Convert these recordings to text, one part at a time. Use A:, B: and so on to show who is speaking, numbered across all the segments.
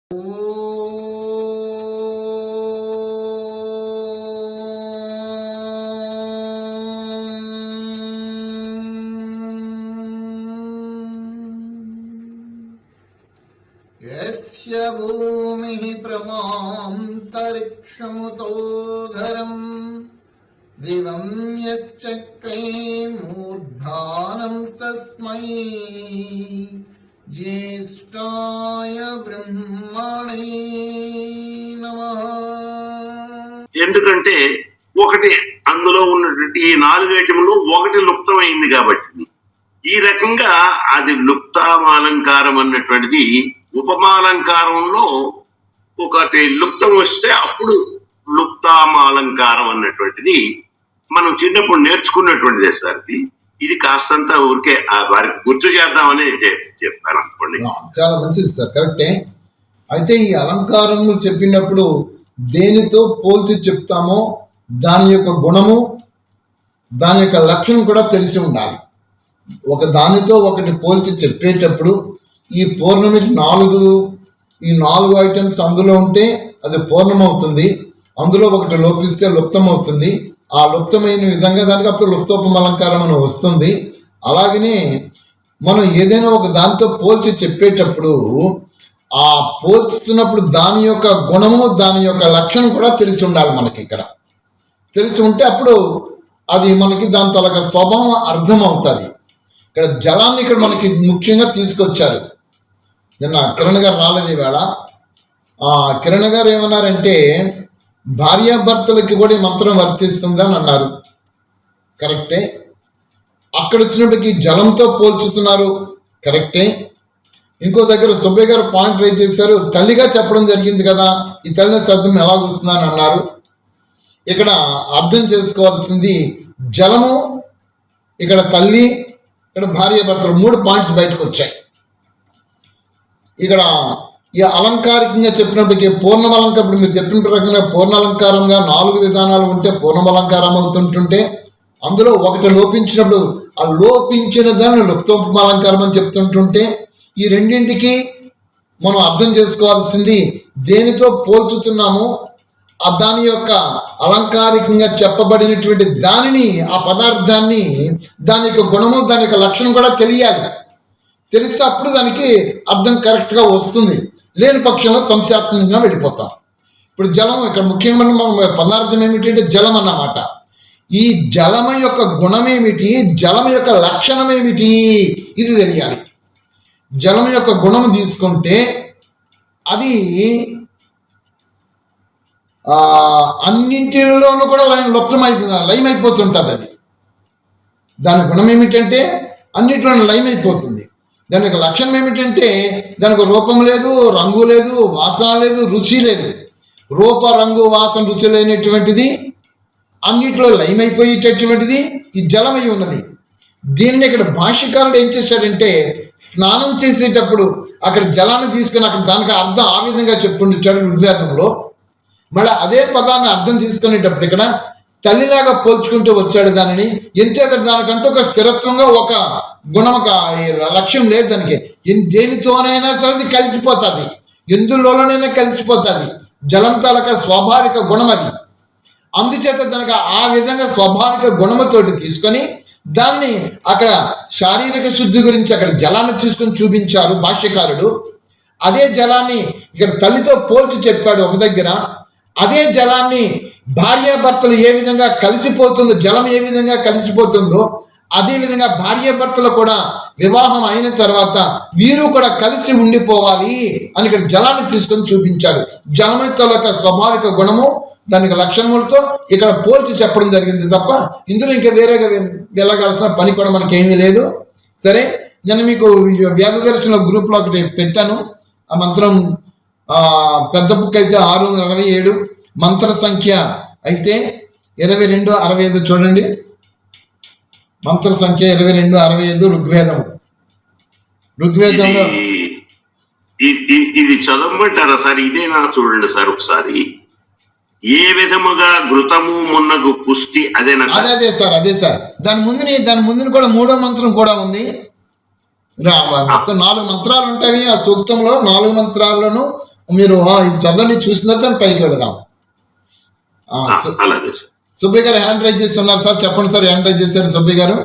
A: యస్య భూమిః ప్రమాంతరిక్షముతోధరం దివం యశ్చక్రే మూర్ధానం తస్మై జ్యేష్ఠాయ బ్రహ్మణే నమః.
B: ఎందుకంటే ఒకటి అందులో ఉన్నటువంటి ఈ 4 ఐటెంలో ఒకటి లుప్తమైంది కాబట్టి ఈ రకంగా అది లుప్తామాలంకారం అన్నటువంటిది ఉపమాలంకారంలో ఒకటి లుప్తం వస్తే అప్పుడు లుప్తామాలంకారం అన్నటువంటిది మనం చిన్నప్పుడు నేర్చుకున్నటువంటిదే సార్. ఇది కాస్తంత ఊరికే వారికి గుర్తు చేద్దామని చెప్పాను అనుకోండి.
A: చాలా మంచిది సార్, కరెక్టే. అయితే ఈ అలంకారములు చెప్పినప్పుడు దేనితో పోల్చి చెప్తామో దాని యొక్క గుణము దాని యొక్క లక్షణం కూడా తెలిసి ఉండాలి. ఒక దానితో ఒకటి పోల్చి చెప్పేటప్పుడు ఈ పూర్ణమిటి 4 ఐటమ్స్ అందులో ఉంటే అది పూర్ణమవుతుంది, అందులో ఒకటి లోపిస్తే లుప్తం అవుతుంది. ఆ లుప్తమైన విధంగా దానికి అప్పుడు లుప్తోపమలంకారం అని వస్తుంది. అలాగనే మనం ఏదైనా ఒక దానితో పోల్చి చెప్పేటప్పుడు ఆ పోల్చుతున్నప్పుడు దాని యొక్క గుణము దాని యొక్క లక్షణం కూడా తెలిసి ఉండాలి. మనకి ఇక్కడ తెలిసి ఉంటే అప్పుడు అది మనకి దాని తలక స్వభావం అర్థం అవుతుంది. ఇక్కడ జలాన్ని ఇక్కడ మనకి ముఖ్యంగా తీసుకొచ్చారు. నిన్న కిరణ్ గారు రాలేదు ఈవేళ. కిరణ్ గారు ఏమన్నారంటే భార్యాభర్తలకి కూడా ఈ మంత్రం వర్తిస్తుంది అని అన్నారు. కరెక్టే. అక్కడ వచ్చినప్పటికీ జలంతో పోల్చుతున్నారు, కరెక్టే. ఇంకో దగ్గర సుబ్బయ్య గారు పాయింట్ రైజ్ చేశారు, తల్లిగా చెప్పడం జరిగింది కదా, ఈ తల్లి శబ్దం ఎలా వస్తుందని అన్నారు. ఇక్కడ అర్థం చేసుకోవాల్సింది జలము, ఇక్కడ తల్లి, ఇక్కడ భార్యాభర్తలు 3 పాయింట్స్ బయటకు వచ్చాయి. ఇక్కడ ఈ అలంకారికంగా చెప్పినప్పటికీ పూర్ణమలంకారం, ఇప్పుడు మీరు చెప్పిన ప్రకారంగా పూర్ణాలంకారంగా 4 విధానాలు ఉంటే పూర్ణమలంకారం అవుతుంటుంటే అందులో ఒకటి లోపించినప్పుడు ఆ లోపించిన దాన్ని లుప్తోపమాలంకారం అని చెప్తుంటుంటే ఈ రెండింటికి మనం అర్థం చేసుకోవాల్సింది దేనితో పోల్చుతున్నామో ఆ దాని యొక్క అలంకారికంగా చెప్పబడినటువంటి దానిని, ఆ పదార్థాన్ని, దాని యొక్క గుణము దాని యొక్క లక్షణం కూడా తెలియాలి. తెలిస్తే అప్పుడు దానికి అర్థం కరెక్ట్గా వస్తుంది. లేని పక్షంలో సంశయాత్మకంగా వెళ్ళిపోతాం. ఇప్పుడు జలం ఇక్కడ ముఖ్యంగా మనం పదార్థం ఏమిటంటే జలం అన్నమాట. ఈ జలమ యొక్క గుణమేమిటి, జలం యొక్క లక్షణం ఏమిటి, ఇది తెలియాలి. జలం యొక్క గుణం తీసుకుంటే అది అన్నింటిలోనూ కూడా లయమైపోతుంటుంది. అది దాని గుణం ఏమిటంటే అన్నింటిలోనూ లయమైపోతుంది. దాని యొక్క లక్షణం ఏమిటంటే దానికి రూపం లేదు, రంగు లేదు, వాసన లేదు, రుచి లేదు. రూప, రంగు, వాసన, రుచి లేనటువంటిది, అన్నిట్లో లయమైపోయేటటువంటిది ఈ జలమై ఉన్నది. దీన్ని ఇక్కడ భాష్యకారుడు ఏం చేశాడంటే స్నానం చేసేటప్పుడు అక్కడ జలాన్ని తీసుకుని అక్కడ దానికి అర్థం ఆ విధంగా చెప్పుకుంటాడు ఋగ్వేదంలో. మళ్ళీ అదే పదాన్ని అర్థం తీసుకునేటప్పుడు ఇక్కడ తల్లిలాగా పోల్చుకుంటూ వచ్చాడు దానిని. ఎంచేత దానికంటూ ఒక స్థిరత్వంగా ఒక గుణం, ఒక లక్ష్యం లేదు దానికి. దేనితోనైనా సరే అది కలిసిపోతుంది, ఎందులోనైనా కలిసిపోతుంది. జలం తాలూకా స్వాభావిక గుణం అది. అందుచేత దానికి ఆ విధంగా స్వాభావిక గుణముతోటి తీసుకొని దాన్ని అక్కడ శారీరక శుద్ధి గురించి అక్కడ జలాన్ని తీసుకొని చూపించారు భాష్యకారుడు. అదే జలాన్ని ఇక్కడ తల్లితో పోల్చి చెప్పాడు ఒక దగ్గర. అదే జలాన్ని భార్యాభర్తలు ఏ విధంగా కలిసిపోతుందో, జలం ఏ విధంగా కలిసిపోతుందో అదేవిధంగా భార్యాభర్తలు కూడా వివాహం అయిన తర్వాత వీరు కూడా కలిసి ఉండిపోవాలి అని ఇక్కడ జలాన్ని తీసుకొని చూపించారు. జలమితల యొక్క స్వాభావిక గుణము దానికి లక్షణములతో ఇక్కడ పోల్చి చెప్పడం జరిగింది తప్ప ఇందులో ఇంకా వేరేగా వెళ్ళగాల్సిన పని కూడా మనకి ఏమీ లేదు. సరే, నేను మీకు వేదదర్శన గ్రూప్లో ఒకటి పెట్టాను. ఆ మంత్రం పెద్ద బుక్ అయితే 667, మంత్ర సంఖ్య అయితే 2265 చూడండి. మంత్ర సంఖ్య 2265 ఋగ్వేదంలో
B: ఇది చదవమంటారా సార్? ఇదేనా చూడండి సార్ ఒకసారి. ఏ విధముగా ఘృతము మున్నగు పుష్టి అదేనా?
A: అదే సార్, అదే సార్. దాని ముందు కూడా 3వ మంత్రం కూడా ఉంది. మొత్తం 4 మంత్రాలు ఉంటాయి. ఆ సూక్తంలో 4 మంత్రాల్లోనూ మీరు ఇది చదవండి, చూసిన తర్వాత పైకి వెళదాం.
B: అలాగే సార్.
A: సుబ్బయ్య గారు హ్యాండ్ రైజ్ చేస్తున్నారు సార్, చెప్పండి సార్. హ్యాండ్ రైజ్ చేశారు సుబ్బయ్య గారు.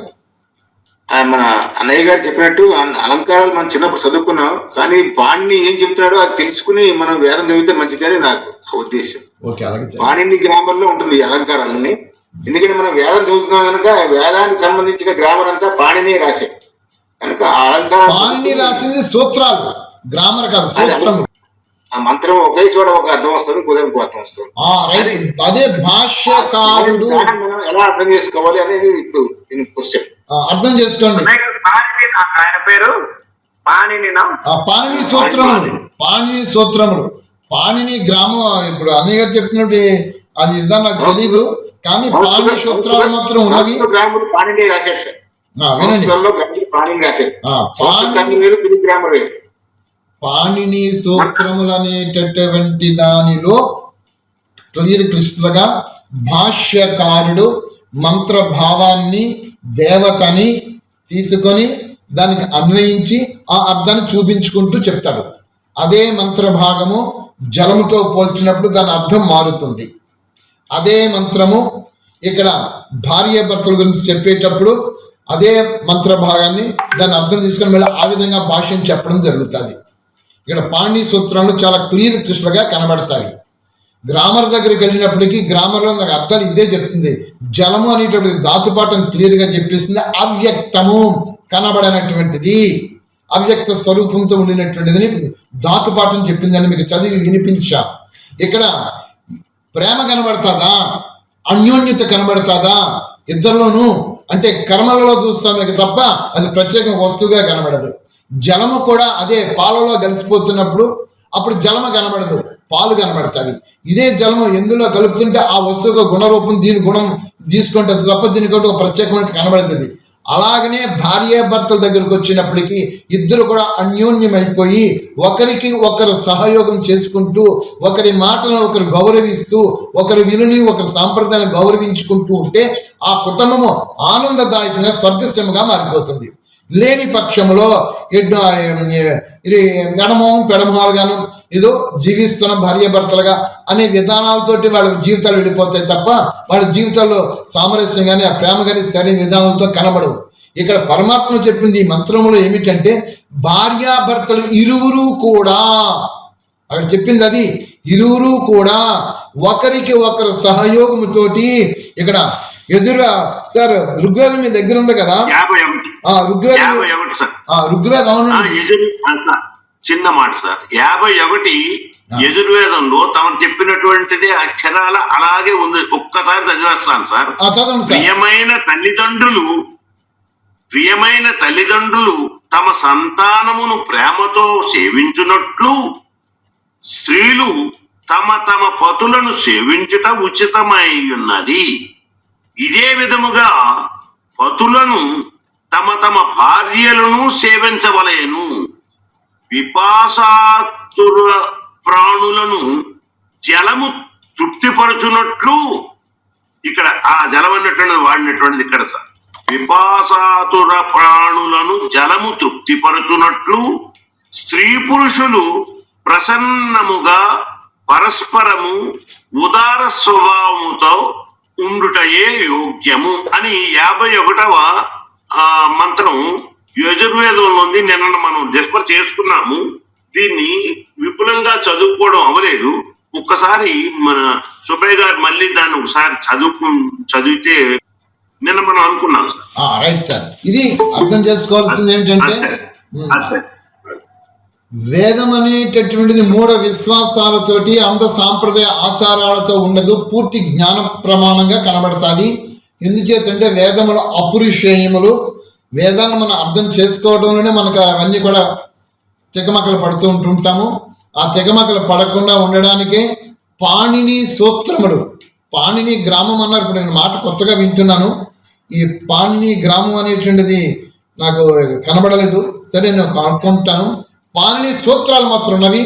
C: మన అన్నయ్య గారు చెప్పినట్టు అలంకారాలు మనం చిన్నప్పుడు చదువుకున్నాం, కానీ పాణిని ఏం చెప్తున్నాడో అది తెలుసుకుని మనం వేదం చదివితే మంచిదని నాకు ఉద్దేశం. పాణిని గ్రామర్ లో ఉంటుంది ఈ అలంకారాలని. ఎందుకంటే మనం వేదం చదువుతున్నాం కనుక వేదానికి సంబంధించిన గ్రామర్ అంతా పాణిని రాసే కనుక
A: పాణిని రాసింది సూత్రాలు, గ్రామర్ కాదు, సూత్రములు.
C: ఆ మంత్రం ఒకే చోట ఒక అర్థం వస్తుంది, ఇంకో అర్థం వస్తుంది.
A: అదే భాష్యకారుడు
C: ఎలా అర్థం చేసుకోవాలి అనేది ఇప్పుడు దీని క్వశ్చన్.
A: అర్థం చేసుకోండి.
D: ఆయన పేరు
A: పాణిని సూత్రములు. పాణిని సూత్రములు, పాణిని గ్రామం. ఇప్పుడు అన్నయ్య గారు చెప్తున్నట్టు అది విధానం నాకు తెలీదు, కానీ పాణిని సూత్రాలు మాత్రం ఉన్నవి.
C: పాణిని రాశాడు సార్,
A: పాణిని సూత్రములు అనేటటువంటి దానిలో క్లియర్ క్లిష్టంగా భాష్యకారుడు మంత్రభావాన్ని, దేవతని తీసుకొని దానికి అన్వయించి ఆ అర్థాన్ని చూపించుకుంటూ చెప్తాడు. అదే మంత్రభాగము జలముతో పోల్చినప్పుడు దాని అర్థం మారుతుంది. అదే మంత్రము ఇక్కడ భార్యాభర్తల గురించి చెప్పేటప్పుడు అదే మంత్రభాగాన్ని దాని అర్థం తీసుకొని మళ్ళీ ఆ విధంగా భాష్యం చెప్పడం జరుగుతుంది. ఇక్కడ పాణిని సూత్రాలు చాలా క్లియర్ క్లిష్టంగా కనబడతాయి. గ్రామర్ దగ్గరికి వెళ్ళినప్పటికీ గ్రామర్లో నాకు అర్థాలు ఇదే చెప్తుంది. జలము అనేటువంటి ధాతుపాఠం క్లియర్గా చెప్పేసింది. అవ్యక్తము, కనబడనటువంటిది, అవ్యక్త స్వరూపంతో ఉండినటువంటిదని ధాతుపాఠం చెప్పిందని మీకు చదివి వినిపించా. ఇక్కడ ప్రేమ కనబడతాదా, అన్యోన్యత కనబడతాదా ఇద్దరిలోనూ అంటే కర్మలలో చూస్తామే తప్ప అది ప్రత్యేక వస్తువుగా కనబడదు. జలము కూడా అదే పాలలో కలిసిపోతున్నప్పుడు అప్పుడు జలము కనబడదు, పాలు కనబడతాయి. ఇదే జలము ఎందులో కలుపుతుంటే ఆ వస్తువుగా గుణరూపం దీని గుణం తీసుకుంటుంది తప్ప దీనికి ఒక ప్రత్యేకమైన కనబడుతుంది. అలాగనే భార్యాభర్తల దగ్గరకు వచ్చినప్పటికీ ఇద్దరు కూడా అన్యోన్యమైపోయి ఒకరికి ఒకరు సహయోగం చేసుకుంటూ ఒకరి మాటలను ఒకరు గౌరవిస్తూ ఒకరి విలుని ఒకరి సాంప్రదాయాన్ని గౌరవించుకుంటూ ఉంటే ఆ కుటుంబము ఆనందదాయకంగా స్వర్గస్థముగా మారిపోతుంది. లేని పక్షంలో ఎడమోహం పెడమోహాలుగాను ఏదో జీవిస్తున్న భార్యాభర్తలుగా అనే విధానాలతోటి వాళ్ళ జీవితాలు వెళ్ళిపోతాయి తప్ప వాళ్ళ జీవితాల్లో సామరస్యం కానీ ఆ ప్రేమ కానీ సరైన విధానంతో కనబడవు. ఇక్కడ పరమాత్మ చెప్పింది ఈ మంత్రములో ఏమిటంటే భార్యాభర్తలు ఇరువురు కూడా, అక్కడ చెప్పింది అది, ఇరువురు కూడా ఒకరికి ఒకరు సహయోగముతోటి. ఇక్కడ ఎదురుగా సార్ ఋగ్వేదం మీ దగ్గర ఉంది కదా, ఋగ్వేదం
B: చిన్న మాట సార్, 51 యజుర్వేదంలో తమను చెప్పినటువంటిది అక్షరాల అలాగే ఉంది. ఒక్కసారి చదివేస్తాను సార్. ప్రియమైన తల్లిదండ్రులు తమ సంతానమును ప్రేమతో సేవించున్నట్లు స్త్రీలు తమ తమ పతులను సేవించుట ఉచితమై ఉన్నది. ఇదే విధముగా పతులను తమ తమ భార్యలను సేవించవలేను. విపాసాతుర ప్రాణులను జలము తృప్తిపరచునట్లు, ఇక్కడ ఆ జలం అన్నటువంటిది వాడినటువంటిది ఇక్కడ సార్. విపాసాతుర ప్రాణులను జలము తృప్తిపరచునట్లు స్త్రీ పురుషులు ప్రసన్నముగా పరస్పరము ఉదార స్వభావముతో ఉండుటయే యోగ్యము అని 51వ మంత్రం యజుర్వేదంలో ఉంది. నిన్న మనం డిస్కస్ చేసుకున్నాము. దీన్ని విపులంగా చదువుకోవడం అవ్వలేదు. ఒక్కసారి మన సుబ్బయ్య గారు మళ్ళీ దాన్ని ఒకసారి చదివితే నిన్న మనం అనుకున్నాం సార్.
A: Right sir. ఇది అర్థం చేసుకోవాల్సింది ఏంటంటే వేదం అనేటటువంటిది మూఢ విశ్వాసాలతోటి అంధ సాంప్రదాయ ఆచారాలతో ఉండదు, పూర్తి జ్ఞాన ప్రమాణంగా కనబడతాది. ఎందుచేతంటే వేదములు అపురుషేయములు. వేదాన్ని మనం అర్థం చేసుకోవడంలోనే మనకు అవన్నీ కూడా తెగమకలు పడుతూ ఉంటుంటాము. ఆ తెగమకలు పడకుండా ఉండడానికే పాణిని సూత్రములు. పాణిని గ్రామం అన్నారు. ఇప్పుడు నేను మాట కొత్తగా వింటున్నాను. ఈ పాణిని గ్రామం అనేటువంటిది నాకు కనబడలేదు. సరే నేను కనుక్కుంటాను. పాణిని సూత్రాలు మాత్రం ఉన్నవి.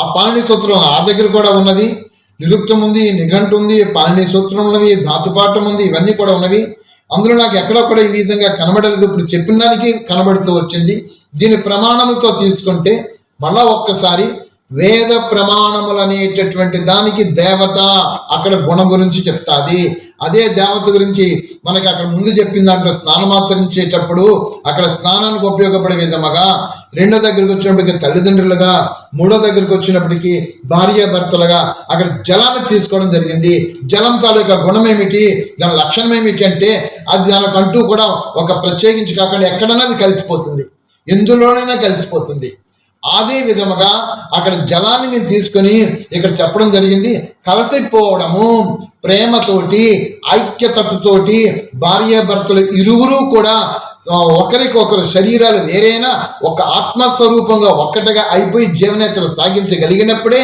A: ఆ పాణిని సూత్రం ఆ దగ్గర కూడా ఉన్నది. నిరుక్తం ఉంది, నిఘంటు ఉంది, పాణిని సూత్రం ఉన్నవి, ధాతుపాఠం ఉంది, ఇవన్నీ కూడా ఉన్నవి. అందులో నాకు ఎక్కడ కూడా ఈ విధంగా కనబడలేదు. ఇప్పుడు చెప్పిన దానికి కనబడుతూ వచ్చింది. దీని ప్రమాణములతో తీసుకుంటే మళ్ళా ఒక్కసారి వేద ప్రమాణములు అనేటటువంటి దానికి దేవత అక్కడ గుణం గురించి చెప్తాది. అదే దేవత గురించి మనకి అక్కడ ముందు చెప్పిన దాంట్లో స్నానమాచరించేటప్పుడు అక్కడ స్నానానికి ఉపయోగపడే విధముగా, రెండో దగ్గరికి వచ్చినప్పటికీ తల్లిదండ్రులుగా, మూడో దగ్గరికి వచ్చినప్పటికీ భార్యాభర్తలుగా అక్కడ జలాన్ని తీసుకోవడం జరిగింది. జలం తాలూకా గుణం ఏమిటి, దాని లక్షణం ఏమిటి అంటే అది దానికంటూ కూడా ఒక ప్రత్యేకించి కాకుండా ఎక్కడైనా అది కలిసిపోతుంది, ఎందులోనైనా కలిసిపోతుంది. అదే విధముగా అక్కడ జలాన్ని మేము తీసుకొని ఇక్కడ చెప్పడం జరిగింది. కలిసిపోవడము, ప్రేమతోటి, ఐక్యతతోటి భార్యాభర్తలు ఇరువురు కూడా ఒకరికొకరు శరీరాలు వేరైనా ఒక ఆత్మస్వరూపంగా ఒక్కటిగా అయిపోయి జీవనేతలు సాగించగలిగినప్పుడే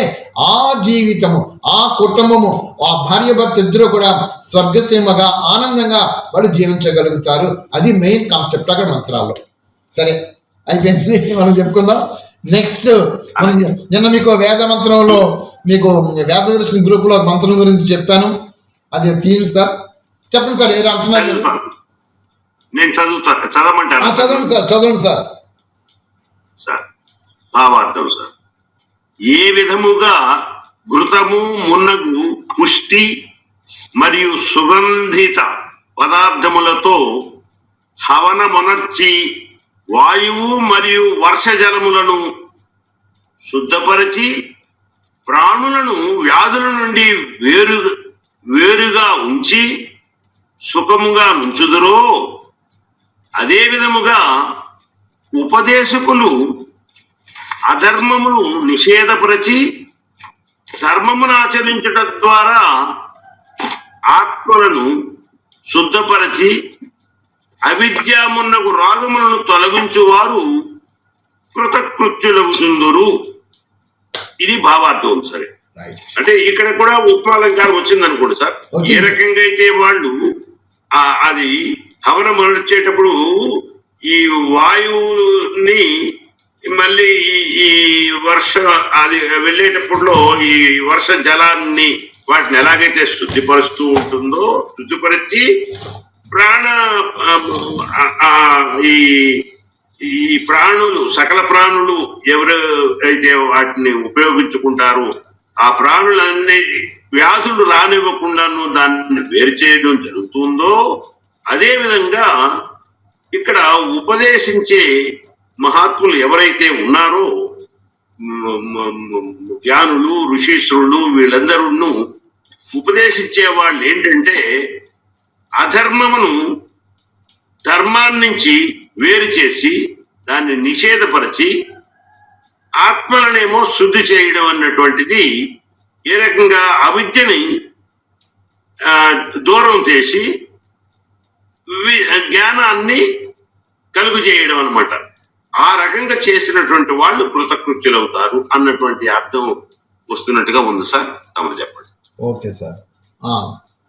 A: ఆ జీవితము, ఆ కుటుంబము, ఆ భార్యాభర్త ఇద్దరు కూడా స్వర్గసీమగా ఆనందంగా వాళ్ళు జీవించగలుగుతారు. అది మెయిన్ కాన్సెప్ట్ అక్కడ మంత్రాల్లో. సరే, అయిపోయింది, మనం చెప్పుకుందాం. నెక్స్ట్ నిన్న మీకు వేద మంత్రంలో మీకు వేదదర్శన గ్రూపులో మంత్రం గురించి చెప్పాను, అది తీయండి సార్. చెప్పండి సార్, ఏదో అంటున్నారు.
B: నేను చదవమంటాను.
A: చదవండి సార్.
B: సార్ భావార్థం సార్. ఏ విధముగా ఘృతము మున్నగు పుష్టి మరియు సుగంధిత పదార్థములతో హవనమునర్చి వాయువు మరియు వర్ష జలములను శుద్ధపరిచి ప్రాణులను వ్యాధుల నుండి వేరుగా ఉంచి సుఖముగా నుంచుదురో, అదే విధముగా ఉపదేశకులు అధర్మమును నిషేధపరచి ధర్మమును ఆచరించడం ద్వారా ఆత్మలను శుద్ధపరచి అవిద్యామున్నగు రాగములను తొలగించువారు కృతకృత్యులవుతుందురు. ఇది భావార్థం. సరే, అంటే ఇక్కడ కూడా ఉపమాలంకారం వచ్చింది అనుకోండి సార్. ఏ రకంగా అయితే వాళ్ళు అది హవనం వచ్చేటప్పుడు ఈ వాయువుని మళ్ళీ ఈ వర్ష అది వెళ్ళేటప్పుడు ఈ వర్ష జలాన్ని వాటిని ఎలాగైతే శుద్ధిపరుస్తూ ఉంటుందో, శుద్ధిపరిచి ప్రాణ ఈ ప్రాణులు, సకల ప్రాణులు ఎవరు అయితే వాటిని ఉపయోగించుకుంటారో ఆ ప్రాణులన్నీ వ్యాధులు రానివ్వకుండాను దాన్ని వేరు చేయడం జరుగుతుందో, అదే విధంగా ఇక్కడ ఉపదేశించే మహాత్ములు ఎవరైతే ఉన్నారో, జ్ఞానులు, ఋషీశ్వరులు, వీళ్ళందరూ ఉపదేశించే వాళ్ళు ఏంటంటే అధర్మమును ధర్మాన్నించి వేరు చేసి దాన్ని నిషేధపరిచి ఆత్మలనేమో శుద్ధి చేయడం అన్నటువంటిది, ఏ రకంగా అవిద్యని దూరం చేసి జ్ఞానాన్ని కలుగు చేయడం అన్నమాట. ఆ రకంగా చేసినటువంటి వాళ్ళు కృతకృత్యులవుతారు అన్నటువంటి అర్థం వస్తున్నట్టుగా ఉంది సార్. తమరు చెప్పండి.
A: Okay sir.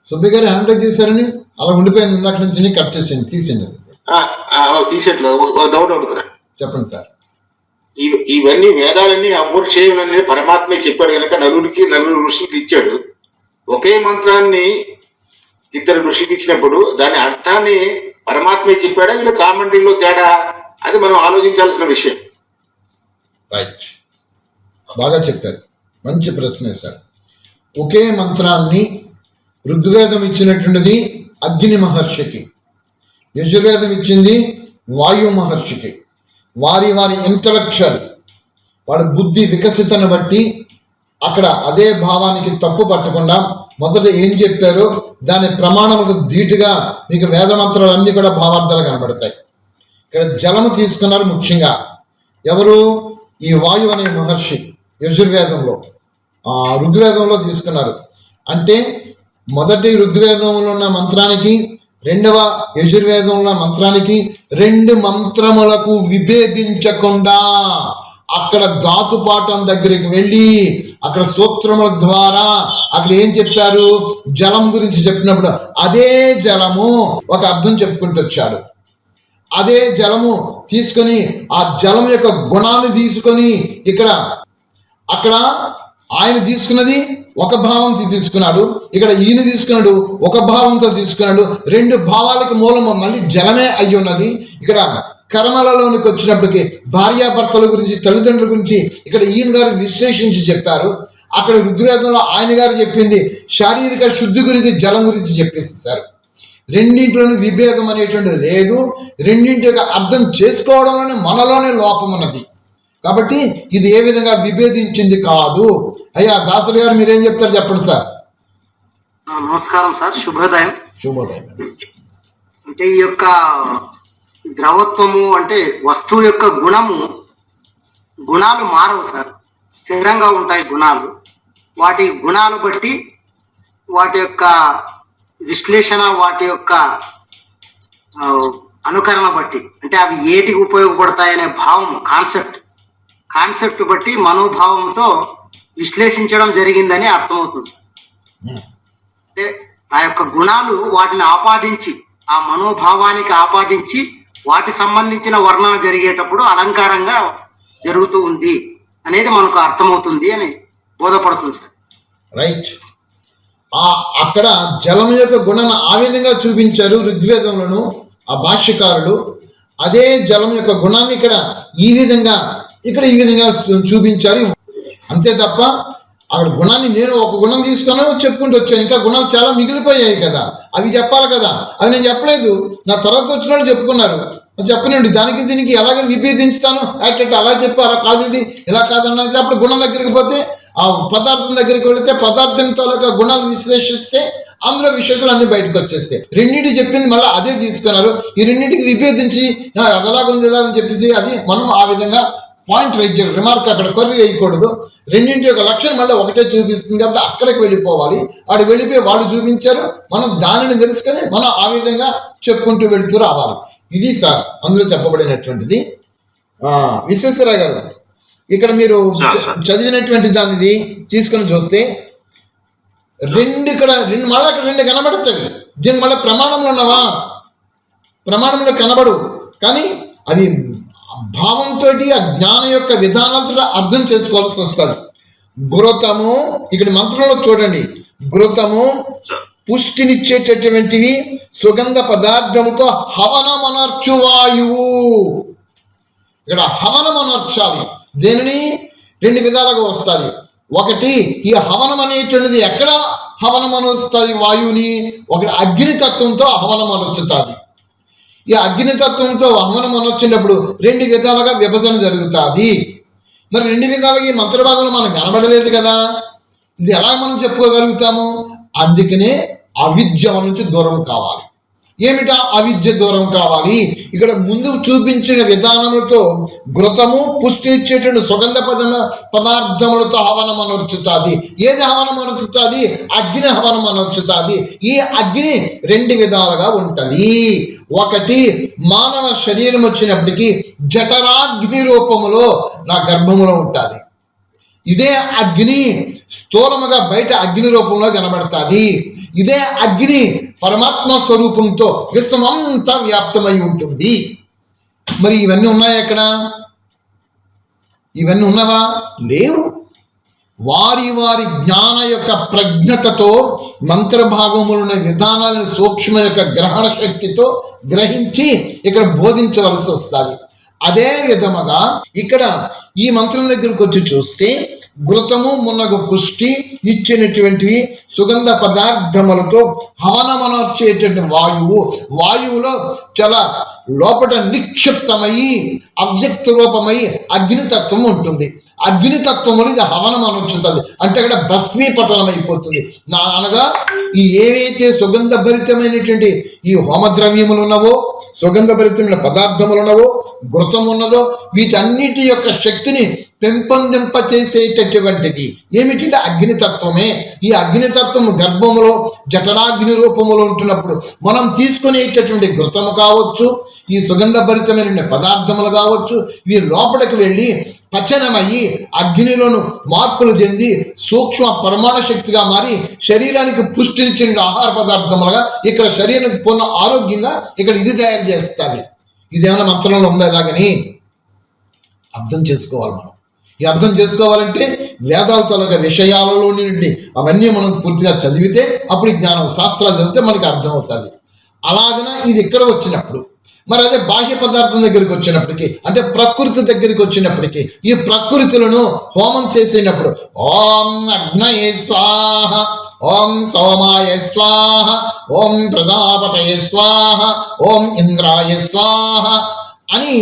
A: సుబ్బి గారు హ్యాండ్ చేశారని అలా ఉండిపోయింది, ఇందాక నుంచి కట్ చేసేయండి, తీసేయండి.
C: తీసేట్లేదు, డౌట్ అడుగుతున్నా.
A: చెప్పండి సార్.
C: ఇవన్నీ వేదాలన్నీ అమూర్ చేయమని పరమాత్మే చెప్పాడు కనుక నలుగురు ఋషులకు ఇచ్చాడు. ఒకే మంత్రాన్ని ఇద్దరు ఋషులకు ఇచ్చినప్పుడు దాని అర్థాన్ని పరమాత్మే చెప్పాడా, వీళ్ళు కామెంటరీలో తేడా, అది మనం ఆలోచించాల్సిన విషయం.
A: రైట్, బాగా చెప్పారు, మంచి ప్రశ్న సార్. ఒకే మంత్రాన్ని ఋగ్వేదం ఇచ్చినటువంటిది అగ్ని మహర్షికి, యజుర్వేదం ఇచ్చింది వాయు మహర్షికి. వారి ఇంటలెక్చువల్, వాళ్ళ బుద్ధి వికసితను బట్టి అక్కడ అదే భావానికి తప్పు పట్టకుండా మొదట ఏం చెప్పారో దాని ప్రమాణములకు ధీటుగా మీకు వేదమంత్రాలు అన్నీ కూడా భావార్థాలు కనబడతాయి. ఇక్కడ జలము తీసుకున్నారు ముఖ్యంగా ఎవరు, ఈ వాయు అనే మహర్షి యజుర్వేదంలో, ఋగ్వేదంలో తీసుకున్నారు. అంటే మొదటి ఋగ్వేదంలో ఉన్న మంత్రానికి, రెండవ యజుర్వేదంలో మంత్రానికి, రెండు మంత్రములకు విభేదించకుండా అక్కడ ధాతుపాఠం దగ్గరికి వెళ్ళి అక్కడ సూత్రముల ద్వారా అక్కడ ఏం చెప్పారు, జలం గురించి చెప్పినప్పుడు అదే జలము ఒక అర్థం చెప్పుకుంటూ వచ్చాడు. అదే జలము తీసుకొని ఆ జలం యొక్క గుణాన్ని తీసుకొని అక్కడ ఆయన తీసుకున్నది ఒక భావంతో తీసుకున్నాడు, ఇక్కడ ఈయన తీసుకున్నాడు ఒక భావంతో తీసుకున్నాడు. రెండు భావాలకు మూలము మళ్ళీ జలమే అయి ఉన్నది. ఇక్కడ కర్మలలోనికి వచ్చినప్పటికీ భార్యాభర్తల గురించి, తల్లిదండ్రుల గురించి ఇక్కడ ఈయన గారు విశ్లేషించి చెప్పారు. అక్కడ ఋగ్వేదంలో ఆయన గారు చెప్పింది శారీరక శుద్ధి గురించి, జలం గురించి చెప్పేసేసారు. రెండింటిలోని విభేదం అనేటువంటిది లేదు. రెండింటి యొక్క అర్థం చేసుకోవడంలోనే మనలోనే లోపం ఉన్నది. కాబట్టి ఇది ఏ విధంగా విభేదించింది కాదు. అయ్యా దాసరి గారు మీరేం చెప్తారు చెప్పండి సార్.
E: నమస్కారం సార్, శుభోదయం.
A: శుభోదయం.
E: అంటే ఈ యొక్క ద్రవత్వము అంటే వస్తువు యొక్క గుణాలు మారవు సార్, స్థిరంగా ఉంటాయి గుణాలు. వాటి గుణాలు బట్టి వాటి యొక్క విశ్లేషణ, వాటి యొక్క అనుకరణ బట్టి, అంటే అవి ఏటికి ఉపయోగపడతాయనే భావం, కాన్సెప్ట్ బట్టి మనోభావంతో విశ్లేషించడం జరిగిందని అర్థమవుతుంది. అంటే ఆ యొక్క గుణాలు వాటిని ఆపాదించి, ఆ మనోభావానికి ఆపాదించి వాటి సంబంధించిన వర్ణన జరిగేటప్పుడు అలంకారంగా జరుగుతూ ఉంది అనేది మనకు అర్థమవుతుంది అని బోధపడుతుంది సార్.
A: రైట్. అక్కడ జలం యొక్క గుణాన్ని ఆ విధంగా చూపించారు ఋగ్వేదంలోను ఆ భాష్యకారుడు. అదే జలం యొక్క గుణాన్ని ఇక్కడ ఈ విధంగా చూపించారు. అంతే తప్ప అక్కడ గుణాన్ని నేను ఒక గుణం తీసుకున్నాను చెప్పుకుంటూ వచ్చాను. ఇంకా గుణాలు చాలా మిగిలిపోయాయి కదా, అవి చెప్పాలి కదా. అవి నేను చెప్పలేదు, నా తర్వాత వచ్చిన వాళ్ళు చెప్పుకున్నారు. చెప్పనండి, దానికి దీనికి ఎలాగ విభేదిస్తాను, యాక్ట్ అలా చెప్పు, అలా కాదు, ఇది ఇలా కాదన్నా. అప్పుడు గుణం దగ్గరికి పోతే, ఆ పదార్థం దగ్గరికి వెళితే పదార్థం తాలూకా గుణాలు విశ్లేషిస్తే అందులో విశేషాలు అన్ని బయటకు వచ్చేస్తాయి. రెండింటికి చెప్పింది మళ్ళీ అదే తీసుకున్నారు. ఈ రెండింటికి విభేదించి అదలాగుంది ఇలాగని చెప్పేసి అది మనం ఆ విధంగా పాయింట్ రైజ్ చేయాలి, రిమార్క్ అక్కడ కొర్రీ వేయకూడదు. రెండింటి యొక్క లక్షణం మళ్ళీ ఒకటే చూపిస్తుంది కాబట్టి అక్కడికి వెళ్ళిపోవాలి. వాడు వెళ్ళిపోయి వాళ్ళు చూపించారు, మనం దానిని తెలుసుకొని మనం ఆ విధంగా చెప్పుకుంటూ వెళుతూ రావాలి. ఇది సార్ అందులో చెప్పబడినటువంటిది. విశ్వేశ్వరరావు గారు, ఇక్కడ మీరు చదివినటువంటి దానిది తీసుకొని చూస్తే మళ్ళీ అక్కడ రెండు కనబడతాయి. దీనికి మళ్ళీ ప్రమాణంలో ఉన్నవా? ప్రమాణంలో కనబడు, కానీ అవి భావంతో ఆ జ్ఞాన యొక్క విధానంతో అర్థం చేసుకోవాల్సి వస్తుంది. గురతము, ఇక్కడ మంత్రంలో చూడండి, గురతము పుష్టినిచ్చేటటువంటివి సుగంధ పదార్థముతో హవనమనర్చు వాయువు. ఇక్కడ హవనమనర్చాలి. దేనిని రెండు విధాలుగా వస్తుంది. ఒకటి, ఈ హవనం అనేటువంటిది ఎక్కడ హవనం అనొస్తుంది వాయువుని? ఒకటి అగ్నితత్వంతో హవనం అనొచ్చుతుంది. ఈ అగ్నితత్వంతో హవనం అనొచ్చినప్పుడు రెండు విధాలుగా విభజన జరుగుతుంది. మరి రెండు విధాలుగా ఈ మంత్రభాగంలో మనకు కనబడలేదు కదా, ఇది ఎలా మనం చెప్పుకోగలుగుతాము? అందుకనే అవిద్య నుంచి దూరం కావాలి. ఏమిటా అవిద్య దూరం కావాలి? ఇక్కడ ముందు చూపించిన విధానములతో ఘృతము పుష్టినిచ్చేటువంటి సుగంధ పదార్థములతో హవనం అనొచ్చుతుంది. ఏది హవనం అనొచ్చుతుంది? అగ్ని హవనం అనొచ్చుతుంది. ఈ అగ్ని రెండు విధాలుగా ఉంటుంది. ఒకటి, మానవ శరీరం వచ్చినప్పటికీ జఠరాగ్ని రూపములో నా గర్భములో ఉంటుంది. ఇదే అగ్ని స్థూలముగా బయట అగ్ని రూపంలో కనబడుతుంది. ఇదే అగ్ని పరమాత్మ స్వరూపంతో విశ్వమంతా వ్యాప్తమై ఉంటుంది. మరి ఇవన్నీ ఉన్నాయా? ఎక్కడ ఇవన్నీ ఉన్నవా? లేవు. వారి వారి జ్ఞాన యొక్క ప్రజ్ఞతతో మంత్రభాగములున్న విధానాలను సూక్ష్మ యొక్క గ్రహణ శక్తితో గ్రహించి ఇక్కడ బోధించవలసి వస్తుంది. అదే విధముగా ఇక్కడ ఈ మంత్రం దగ్గరకు వచ్చి చూస్తే ఘృతము మున్నగు పుష్టి ఇచ్చినటువంటివి సుగంధ పదార్థములతో హవనమనర్చేటువంటి వాయువులో చాలా లోపల నిక్షిప్తమై అవ్యక్త రూపమై అగ్నితత్వం ఉంటుంది. అగ్నితత్వములు ఇది హవనం అనొచ్చుతుంది. అంటే అక్కడ భస్మీపతనం అయిపోతుంది. అనగా ఈ ఏవైతే సుగంధ భరితమైనటువంటి ఈ హోమద్రవ్యములు ఉన్నవో, సుగంధ భరితమైన పదార్థములు ఉన్నవో, ఘృతం ఉన్నదో, వీటన్నిటి యొక్క శక్తిని పెంపొందింప చేసేటటువంటిది ఏమిటంటే అగ్నితత్వమే. ఈ అగ్నితత్వం గర్భములో జఠరాగ్ని రూపములో ఉంటున్నప్పుడు మనం తీసుకునేటటువంటి ఘృతము కావచ్చు, ఈ సుగంధ భరితమైన పదార్థములు కావచ్చు, ఇవి లోపలికి వెళ్ళి పచనమయ్యి అగ్నిలోను మార్పులు చెంది సూక్ష్మ పరమాణ శక్తిగా మారి శరీరానికి పుష్టినిచ్చిన ఆహార పదార్థములుగా ఇక్కడ శరీరానికి పూర్ణ ఆరోగ్యంగా ఇక్కడ ఇది తయారు చేస్తుంది. ఇదేమైనా మంత్రంలో ఉందా? ఇలాగని అర్థం చేసుకోవాలి. మనం ఈ అర్థం చేసుకోవాలంటే వేదాల తాలూకా విషయాలలో నుండి అవన్నీ మనం పూర్తిగా చదివితే అప్పుడు జ్ఞానం శాస్త్రాలు చదివితే మనకి అర్థమవుతుంది. అలాగన ఇది ఇక్కడ వచ్చినప్పుడు మరి అదే బాహ్య పదార్థం దగ్గరికి వచ్చినప్పటికీ, అంటే ప్రకృతి దగ్గరికి వచ్చినప్పటికీ, ఈ ప్రకృతులను హోమం చేసేటప్పుడు ఓం అగ్నయే స్వాహ, ఓం సోమాయ స్వాహ, ఓం ప్రజాపతయే స్వాహ, ఓం ఇంద్రాయ స్వాహ అని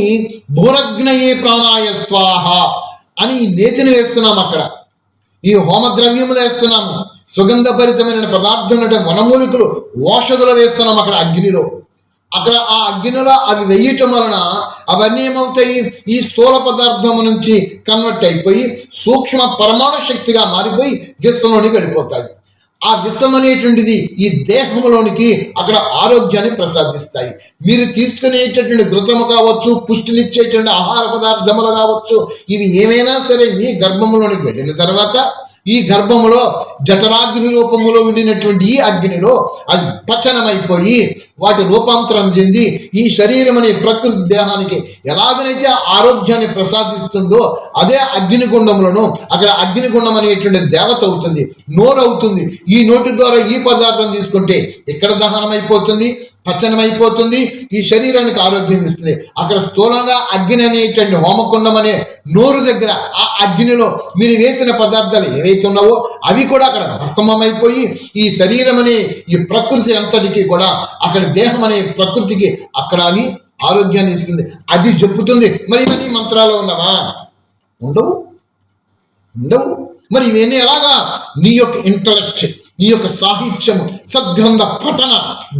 A: భూరగ్నయే ప్రాణాయ స్వాహ అని నేతిని వేస్తున్నాం. అక్కడ ఈ హోమ ద్రవ్యములు వేస్తున్నాము. సుగంధభరితమైన పదార్థం అంటే వనమూలికలు, ఓషధులు వేస్తున్నాం అక్కడ అగ్నిలో. అక్కడ ఆ అగ్నిలో అవి వేయటం వలన అవన్నీ ఏమవుతాయి, ఈ స్థూల పదార్థము నుంచి కన్వర్ట్ అయిపోయి సూక్ష్మ పరమాణు శక్తిగా మారిపోయి విశ్వంలోనికి వెళ్ళిపోతాయి. ఆ విషం అనేటువంటిది ఈ దేహంలోనికి అక్కడ ఆరోగ్యాన్ని ప్రసాదిస్తాయి. మీరు తీసుకునేటటువంటి ఘృతము కావచ్చు, పుష్టినిచ్చేటువంటి ఆహార పదార్థములు కావచ్చు, ఇవి ఏమైనా సరే మీ గర్భంలోనికి వెళ్ళిన తర్వాత ఈ గర్భములో జఠరాగ్ని రూపములో ఉండినటువంటి ఈ అగ్నిలో అది పచనమైపోయి వాటి రూపాంతరం చెంది ఈ శరీరం అనే ప్రకృతి దేహానికి ఎలాగనైతే ఆరోగ్యాన్ని ప్రసాదిస్తుందో అదే అగ్నిగుండంలోనూ అక్కడ అగ్నిగుండం అనేటువంటి దేవత అవుతుంది, నోరు అవుతుంది. ఈ నోటి ద్వారా ఈ పదార్థం తీసుకుంటే ఇక్కడ దహనం అయిపోతుంది, పచనం అయిపోతుంది, ఈ శరీరానికి ఆరోగ్యం ఇస్తుంది. అక్కడ స్థూలంగా అగ్ని అనేటువంటి హోమకుండం అనే నోరు దగ్గర ఆ అగ్నిలో మీరు వేసిన పదార్థాలు ఏవైతే ఉన్నావో అవి కూడా అక్కడ భస్మం అయిపోయి ఈ శరీరం అనే ఈ ప్రకృతి అంతటికి కూడా అక్కడ దేహం అనే ప్రకృతికి అక్కడ అది ఆరోగ్యాన్ని ఇస్తుంది, అది చెప్పుతుంది. మరి ఇవన్నీ మంత్రాలు ఉన్నవా? ఉండవు. మరి ఇవన్నీ ఎలాగా? నీ యొక్క ఇంటలెక్ట్, నీ యొక్క సాహిత్యము, సద్గ్రంథ పఠన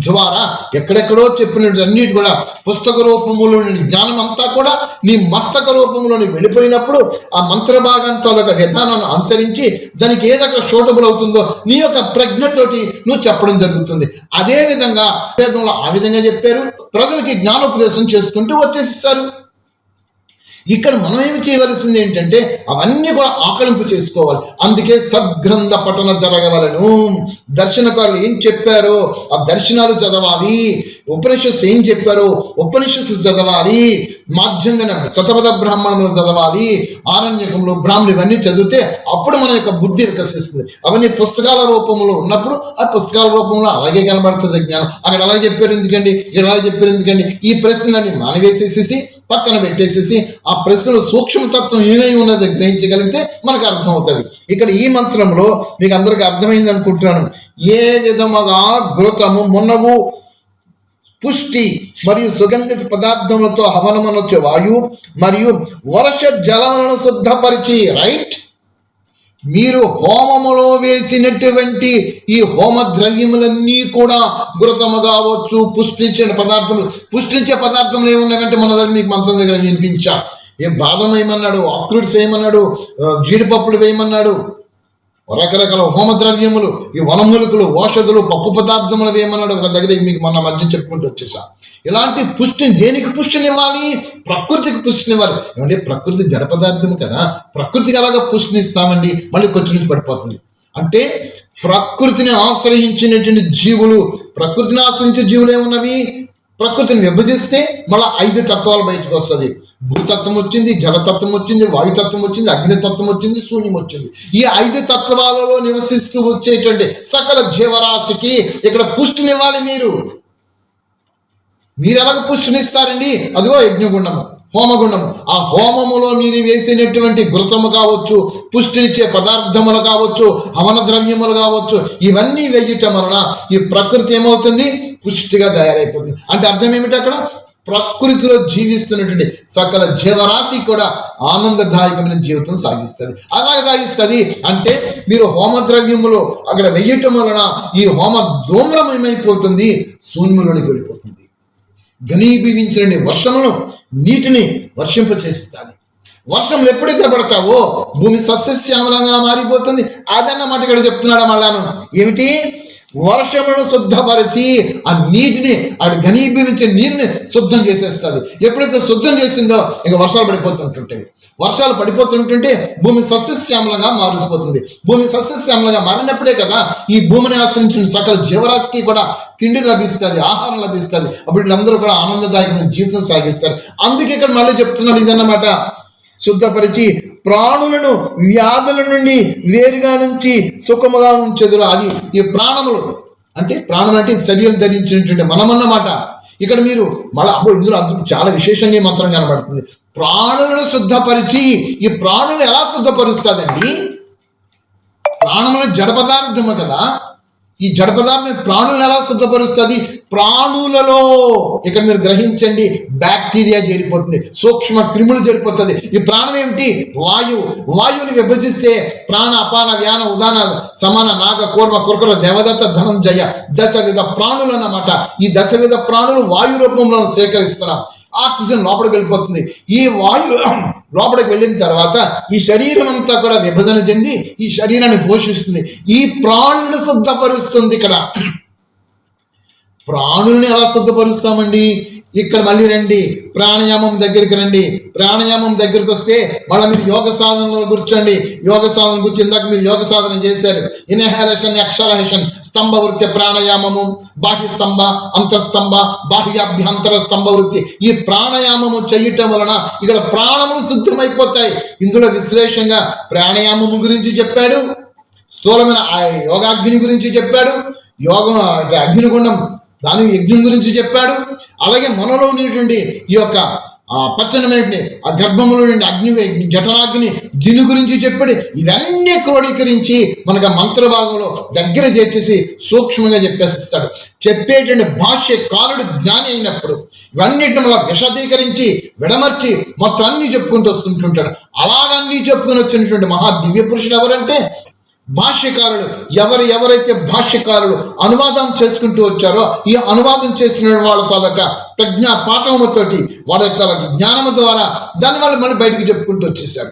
A: ద్వారా ఎక్కడెక్కడో చెప్పినట్టు అన్నిటి కూడా పుస్తక రూపంలోని జ్ఞానం అంతా కూడా నీ మస్తక రూపంలోని వెళ్ళిపోయినప్పుడు ఆ మంత్రభాగంతో విధానాన్ని అనుసరించి దానికి ఏదక్కడ షూటబుల్ అవుతుందో నీ యొక్క ప్రజ్ఞతోటి నువ్వు చెప్పడం జరుగుతుంది. అదే విధంగా వేదంలో ఆ విధంగా చెప్పారు, ప్రజలకి జ్ఞానోపదేశం చేసుకుంటూ వచ్చేసిస్తారు. ఇక్కడ మనం ఏమి చేయవలసింది ఏంటంటే అవన్నీ కూడా ఆకలింపు చేసుకోవాలి. అందుకే సద్గ్రంథ పఠన జరగవలను. దర్శనకారులు ఏం చెప్పారో ఆ దర్శనాలు చదవాలి, ఉపనిషత్తు ఏం చెప్పారో ఉపనిషత్తు చదవాలి, మాధ్యందన శతపథ బ్రాహ్మణములు చదవాలి, ఆరణ్యకంలో బ్రాహ్మణులు ఇవన్నీ చదివితే అప్పుడు మన యొక్క బుద్ధి వికసిస్తుంది. అవన్నీ పుస్తకాల రూపంలో ఉన్నప్పుడు ఆ పుస్తకాల రూపంలో అలాగే కనబడుతుంది జ్ఞానం. అక్కడ అలా చెప్పారు ఎందుకండి, ఇక్కడ అలా చెప్పారు ఎందుకండి, ఈ ప్రశ్నలన్నీ మానివేసేసేసి పక్కన పెట్టేసేసి ఆ ప్రశ్నలు సూక్ష్మతత్వం ఏమై ఉన్నది గ్రహించగలిగితే మనకు అర్థమవుతుంది. ఇక్కడ ఈ మంత్రంలో మీకు అందరికీ అర్థమైంది అనుకుంటున్నాను. ఏ విధముగా ఘృతము, మున్నగు పుష్టి మరియు సుగంధిత పదార్థములతో హవనమనొచ్చే వాయువు మరియు వర్ష జలములను శుద్ధపరిచి, రైట్, మీరు హోమములో వేసినటువంటి ఈ హోమ ద్రవ్యములన్నీ కూడా ఘృతము కావచ్చు, పుష్టించిన పదార్థములు. పుష్టించే పదార్థములు ఏమున్నాయంటే మన దగ్గర మీకు మంత్రం దగ్గర వినిపించా. బాదం వేయమన్నాడు, అక్రూట్స్ వేయమన్నాడు, జీడిపప్పులు వేయమన్నాడు, రకరకాల హోమ ద్రవ్యములు, ఈ వనమూలికలు, ఓషధులు, పప్పు పదార్థములు వేయమన్నాడు. ఒక దగ్గర మీకు మొన్న మధ్య చెప్పుకుంటూ వచ్చేసా. ఇలాంటి పుష్టిని, దేనికి పుష్టినివ్వాలి? ప్రకృతికి పుష్టినివ్వాలి. ఏమంటే ప్రకృతి జడ పదార్థము కదా, ప్రకృతికి అలాగా పుష్టినిస్తామండి, మళ్ళీ కొంచెం పడిపోతుంది. అంటే ప్రకృతిని ఆశ్రయించినటువంటి జీవులు, ప్రకృతిని ఆశ్రయించే జీవులు ఏమున్నవి? ప్రకృతిని విభజిస్తే మళ్ళీ 5 తత్వాలు బయటకు వస్తుంది. భూతత్వం వచ్చింది, జలతత్వం వచ్చింది, వాయుతత్వం వచ్చింది, అగ్నితత్వం వచ్చింది, శూన్యం వచ్చింది. ఈ 5 తత్వాలలో నివసిస్తూ వచ్చేటువంటి సకల జీవరాశికి ఇక్కడ పుష్టినివ్వాలి. మీరు ఎలాగ పుష్టినిస్తారండి? అదిగో యజ్ఞగుండము, హోమగుండము. ఆ హోమములో మీరు వేసినటువంటి ఘృతము కావచ్చు, పుష్టినిచ్చే పదార్థములు కావచ్చు, హవన ద్రవ్యములు కావచ్చు, ఇవన్నీ వేయటం వలన ఈ ప్రకృతి ఏమవుతుంది? పుష్టిగా తయారైపోతుంది. అంటే అర్థం ఏమిటి? అక్కడ ప్రకృతిలో జీవిస్తున్నటువంటి సకల జీవరాశి కూడా ఆనందదాయకమైన జీవితం సాగిస్తుంది. అలాగే సాగిస్తుంది అంటే మీరు హోమ ద్రవ్యములు అక్కడ వేయటం వలన ఈ హోమ ధూమ్రం ఏమైపోతుంది? శూన్యంలోనికి వెళ్ళిపోతుంది. ఘనీభవించిన వర్షమును, నీటిని వర్షింపచేస్తుంది. వర్షంలో ఎప్పుడైతే పడతావో భూమి సస్యశ్యామలంగా మారిపోతుంది. అదన్నమాట ఇక్కడ చెప్తున్నాడు మళ్ళాను. ఏమిటి? వర్షములను శుద్ధపరిచి ఆ నీటిని, అటు ఘనీభవించే నీరుని శుద్ధం చేసేస్తుంది. ఎప్పుడైతే శుద్ధం చేసిందో ఇక వర్షాలు పడిపోతుంటుంటాయి. వర్షాలు పడిపోతుంటుంటే భూమి సస్యశ్యామలంగా మారిపోతుంది. భూమి సస్యశ్యామలంగా మారినప్పుడే కదా ఈ భూమిని ఆశ్రయించిన సకల జీవరాశికి కూడా తిండి లభిస్తుంది, ఆహారం లభిస్తుంది. అప్పుడు వీళ్ళందరూ కూడా ఆనందదాయకమైన జీవితం సాగిస్తారు. అందుకే ఇక్కడ మళ్ళీ చెప్తున్నాడు ఇదన్నమాట. శుద్ధపరిచి ప్రాణులను వ్యాధుల నుండి వేరుగా నుంచి సుఖముగా ఉంచెదరు. అది ఈ ప్రాణములు అంటే, ప్రాణం అంటే శరీరం ధరించినటువంటి మనమన్నమాట. ఇక్కడ మీరు మళ్ళీ ఇందులో చాలా విశేషంగా ఈ మంత్రం కనబడుతుంది. ప్రాణులను శుద్ధపరిచి, ఈ ప్రాణులు ఎలా శుద్ధపరుస్తుందండి? ప్రాణములు జడ పదార్థము కదా, ఈ జడ పదార్థం ప్రాణులను ఎలా శుద్ధపరుస్తుంది? ప్రాణులలో ఇక్కడ మీరు గ్రహించండి, బ్యాక్టీరియా చేరిపోతుంది, సూక్ష్మ క్రిములు చేరిపోతుంది. ఈ ప్రాణం ఏమిటి? వాయువుని విభజిస్తే ప్రాణ అపాన వ్యాన ఉదాన సమాన నాగ కూర్మ కుర్కర దేవదత్త ధనంజయ దశవిధ ప్రాణులు అన్నమాట. ఈ దశవిధ ప్రాణులు వాయు రూపంలో స్వీకరిస్తున్నాం. ఆక్సిజన్ లోపలికి వెళ్ళిపోతుంది. ఈ వాయు లోపలికి వెళ్ళిన తర్వాత ఈ శరీరం అంతా కూడా విభజన చెంది ఈ శరీరాన్ని పోషిస్తుంది. ఈ ప్రాణులను శుద్ధపరుస్తుంది. ఇక్కడ ప్రాణుల్ని ఎలా శుద్ధపరుస్తామండి? ఇక్కడ మళ్ళీ రండి, ప్రాణాయామం దగ్గరికి రండి. ప్రాణాయామం దగ్గరికి వస్తే మళ్ళీ మీరు యోగ సాధనలో కూర్చోండి. యోగ సాధన కూర్చొని ఇందాక మీరు యోగ సాధన చేశారు. ఇన్హలేషన్, ఎక్సలేషన్, స్తంభ వృత్తి ప్రాణాయామము, బాహ్య స్తంభ, అంతఃస్తంభ, బాహ్యాభ్యంతర స్తంభ వృత్తి. ఈ ప్రాణాయామము చేయటం వలన ఇక్కడ ప్రాణములు శుద్ధమైపోతాయి. ఇందులో విశ్లేషంగా ప్రాణాయామము గురించి చెప్పాడు, స్థూలమైన యోగాగ్ని గురించి చెప్పాడు, యోగం అగ్నిగుండం దాని యజ్ఞం గురించి చెప్పాడు. అలాగే మనలో ఉన్నటువంటి ఈ యొక్క పచ్చనమైన ఆ గర్భములో నుండి అగ్ని జఠరాగ్ని దీని గురించి చెప్పాడు. ఇవన్నీ క్రోడీకరించి మనకు మంత్రభాగంలో దగ్గర చేసేసి సూక్ష్మంగా చెప్పేసిస్తాడు. చెప్పేటువంటి భాష్యకారుడు జ్ఞాని అయినప్పుడు ఇవన్నిటిని మళ్ళీ విశదీకరించి విడమర్చి మొత్తం అన్ని చెప్పుకుంటూ వస్తుంటుంటాడు. అలాగన్నీ చెప్పుకొని వచ్చినటువంటి మహా దివ్య పురుషులు ఎవరంటే భాష్యకారులు. ఎవరైతే భాష్యకారులు అనువాదం చేసుకుంటూ వచ్చారో ఈ అనువాదం చేసిన వాళ్ళ తాలూకా ప్రజ్ఞా పాఠముతోటి వాళ్ళ తాలూకా జ్ఞానము ద్వారా దానివల్ల మళ్ళీ బయటకు చెప్పుకుంటూ వచ్చేసారు.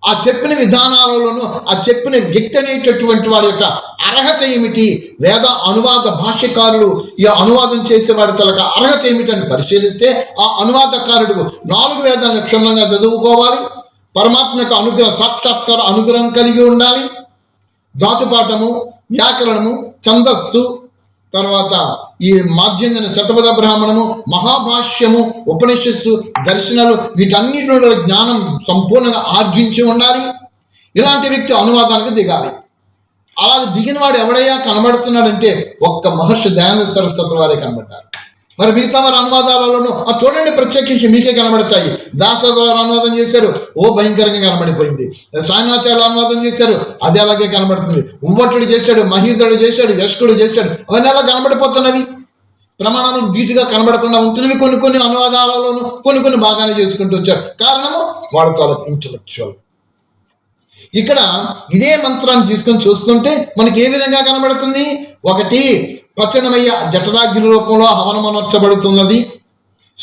A: ఆ చెప్పిన విధానాలలోనూ ఆ చెప్పిన వ్యక్తి అనేటటువంటి వాడి యొక్క అర్హత ఏమిటి, వేద అనువాద భాష్యకారులు ఈ అనువాదం చేసేవాడి తాలూకా అర్హత ఏమిటని పరిశీలిస్తే ఆ అనువాదకారుడు 4 వేదాలను క్షుణ్ణంగా చదువుకోవాలి, పరమాత్మ యొక్క అనుగ్రహ సాక్షాత్కార అనుగ్రహం కలిగి ఉండాలి, ధాతుపాఠము, వ్యాకరణము, ఛందస్సు, తర్వాత ఈ మాధ్యంజన శతపథ బ్రాహ్మణము, మహాభాష్యము, ఉపనిషత్తు, దర్శనాలు, వీటన్నిటిలో జ్ఞానం సంపూర్ణంగా ఆర్జించి ఉండాలి. ఇలాంటి వ్యక్తి అనువాదానికి దిగాలి. అలా దిగిన వాడు ఎవడయ్యా కనబడుతున్నాడంటే ఒక్క మహర్షి దయానంద సరస్వతి వారే కనబడ్డారు. మరి మిగతా వారి అనువాదాలలోనూ చూడండి ప్రత్యేకించి మీకే కనబడతాయి. దాసరాజు వారు అనువాదం చేశారు, భయంకరంగా కనబడిపోయింది. సాయనాచార్యులు అనువాదం చేశారు, అది అలాగే కనబడుతుంది. ఉవ్వట్టుడు చేశాడు, మహీధుడు చేశాడు, యష్కుడు చేశాడు, అవన్నీ అలా కనబడిపోతున్నవి. ప్రమాణాలు ధీటుగా కనబడకుండా ఉంటున్నవి. కొన్ని అనువాదాలలోనూ కొన్ని బాగానే చేసుకుంటూ వచ్చారు. కారణము వాడుతో ఇంటలెక్చువల్. ఇక్కడ ఇదే మంత్రాన్ని తీసుకొని చూస్తుంటే మనకి ఏ విధంగా కనబడుతుంది? ఒకటి, పచ్చనమయ్య జఠరాగ్ని రూపంలో హవనమనొచ్చబడుతున్నది.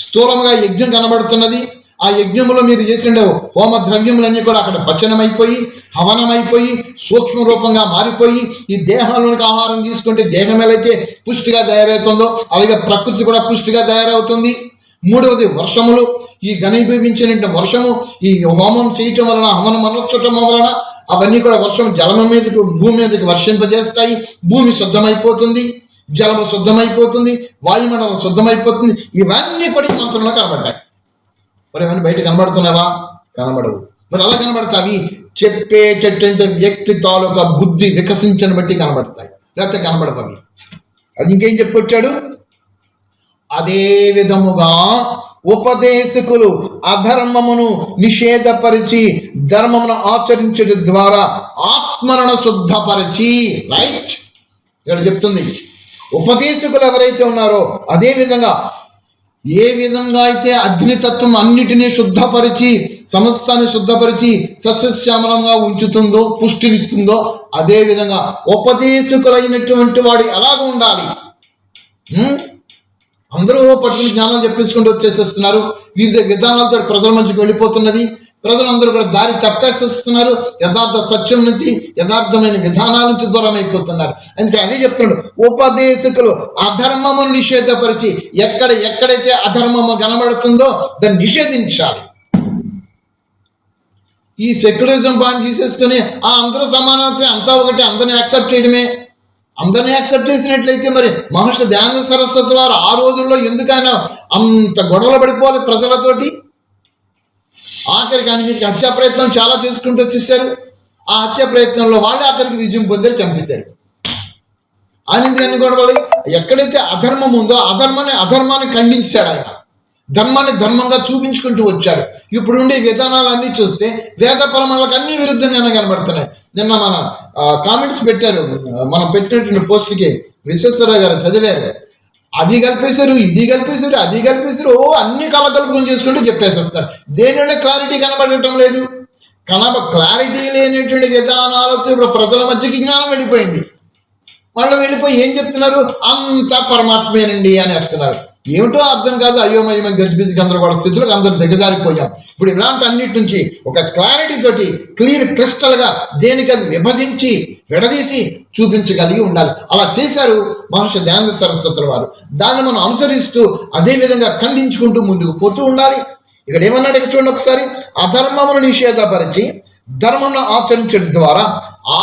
A: స్థూలముగా యజ్ఞం కనబడుతున్నది. ఆ యజ్ఞంలో మీరు చేసిన హోమ ద్రవ్యములన్నీ కూడా అక్కడ పచ్చనమైపోయి హవనమైపోయి సూక్ష్మ రూపంగా మారిపోయి ఈ దేహంలోనికి ఆహారం తీసుకుంటే దేహం ఎలాగైతే పుష్టిగా తయారవుతుందో అలాగే ప్రకృతి కూడా పుష్టిగా తయారవుతుంది. 3వది వర్షములు. ఈ ఘనీభవించిన వర్షము ఈ హోమం చేయటం వలన హవనం అనొచ్చటం వలన అవన్నీ కూడా వర్షం జలము మీదకి భూమి మీదకి వర్షింపజేస్తాయి. భూమి శుద్ధమైపోతుంది, జలము శుద్ధమైపోతుంది, వాయుమండలం శుద్ధమైపోతుంది. ఇవన్నీ కూడా ఈ మంత్రంలో కనబడ్డాయి. మరి ఇవన్నీ బయట కనబడుతున్నావా? కనబడవు. మరి అలా కనబడతావి చెప్పేటటువంటి వ్యక్తి తాలూకా బుద్ధి వికసించిన బట్టి కనబడతాయి, లేకపోతే కనబడవు అవి. అది ఇంకేం చెప్పొచ్చాడు? అదే విధముగా ఉపదేశకులు అధర్మమును నిషేధపరిచి ధర్మమును ఆచరించడం ద్వారా ఆత్మలను శుద్ధపరిచి. రైట్, ఇక్కడ చెప్తుంది ఉపదేశకులు ఎవరైతే ఉన్నారో అదే విధంగా ఏ విధంగా అయితే అగ్నితత్వం అన్నిటినీ శుద్ధపరిచి సమస్తాన్ని శుద్ధపరిచి సస్యశ్యామలంగా ఉంచుతుందో పుష్టినిస్తుందో అదే విధంగా ఉపదేశకులైనటువంటి వాడు ఎలాగ ఉండాలి? అందరూ పట్టుకుని జ్ఞానం చెప్పేసుకుంటూ వచ్చేసేస్తున్నారు. వివిధ విధానాలతో ప్రజల మధ్యకి వెళ్ళిపోతున్నది. ప్రజలందరూ కూడా దారి తప్పేసేస్తున్నారు. యథార్థ సత్యం నుంచి యథార్థమైన విధానాల నుంచి దూరం అయిపోతున్నారు. అందుకని అదే చెప్తున్నాడు, ఉపదేశకులు అధర్మమును నిషేధపరిచి ఎక్కడైతే అధర్మము కనబడుతుందో దాన్ని నిషేధించాలి. ఈ సెక్యులరిజం బాగా తీసేసుకుని అందరూ సమానత్వం అంతా ఒకటి అందరిని యాక్సెప్ట్ చేయడమే. అందరినీ యాక్సెప్ట్ చేసినట్లయితే మరి మహర్షి దయానంద సరస్వతి వారు ఆ రోజుల్లో ఎందుకైనా అంత గొడవలు పడిపోవాలి ప్రజలతోటి? ఆఖరికి అన్నిటికీ హత్యా ప్రయత్నం చాలా చేసుకుంటూ వచ్చేసారు. ఆ హత్యా ప్రయత్నంలో వాళ్ళు ఆఖరికి విజయం పొందారు, చంపేశారు. ఆయన ఎందుకని గొడవలు? ఎక్కడైతే అధర్మం ఉందో అధర్మాన్ని ఖండించాడు ఆయన. ధర్మాన్ని ధర్మంగా చూపించుకుంటూ వచ్చాడు. ఇప్పుడుండే విధానాలన్నీ చూస్తే వేద పరమాలకు అన్ని విరుద్ధంగానే కనబడుతున్నాయి. నిన్న మన కామెంట్స్ పెట్టారు, మనం పెట్టినటువంటి పోస్ట్కి విశ్వేశ్వరరావు గారు చదివారు. అది కల్పేశారు, ఇది కల్పేశారు, అది కల్పేశారు, అన్ని కలకల్పం చేసుకుంటూ చెప్పేసేస్తారు. దేనిలోనే క్లారిటీ కనబడటం లేదు. క్లారిటీ లేనటువంటి విధానాలతో ఇప్పుడు ప్రజల మధ్యకి జ్ఞానం వెళ్ళిపోయింది. వాళ్ళు వెళ్ళిపోయి ఏం చెప్తున్నారు? అంతా పరమాత్మేనండి అని వేస్తున్నారు. ఏమిటో అర్థం కాదు. అయోమయమైన గజిబిజి గందరగోళ స్థితులకు అందరూ దిగజారిపోయాం. ఇప్పుడు ఇలాంటి అన్నిటి నుంచి ఒక క్లారిటీ తోటి క్రిస్టల్గా దేనికది విభజించి విడదీసి చూపించగలిగి ఉండాలి. అలా చేశారు మహర్షి దయానంద సరస్వతుల వారు. దాన్ని మనం అనుసరిస్తూ అదే విధంగా ఖండించుకుంటూ ముందుకు పోతూ ఉండాలి. ఇక్కడ ఏమన్నాడు ఇక్కడ చూడండి ఒకసారి. అధర్మమును నిషేధపరిచి ధర్మమును ఆచరించడం ద్వారా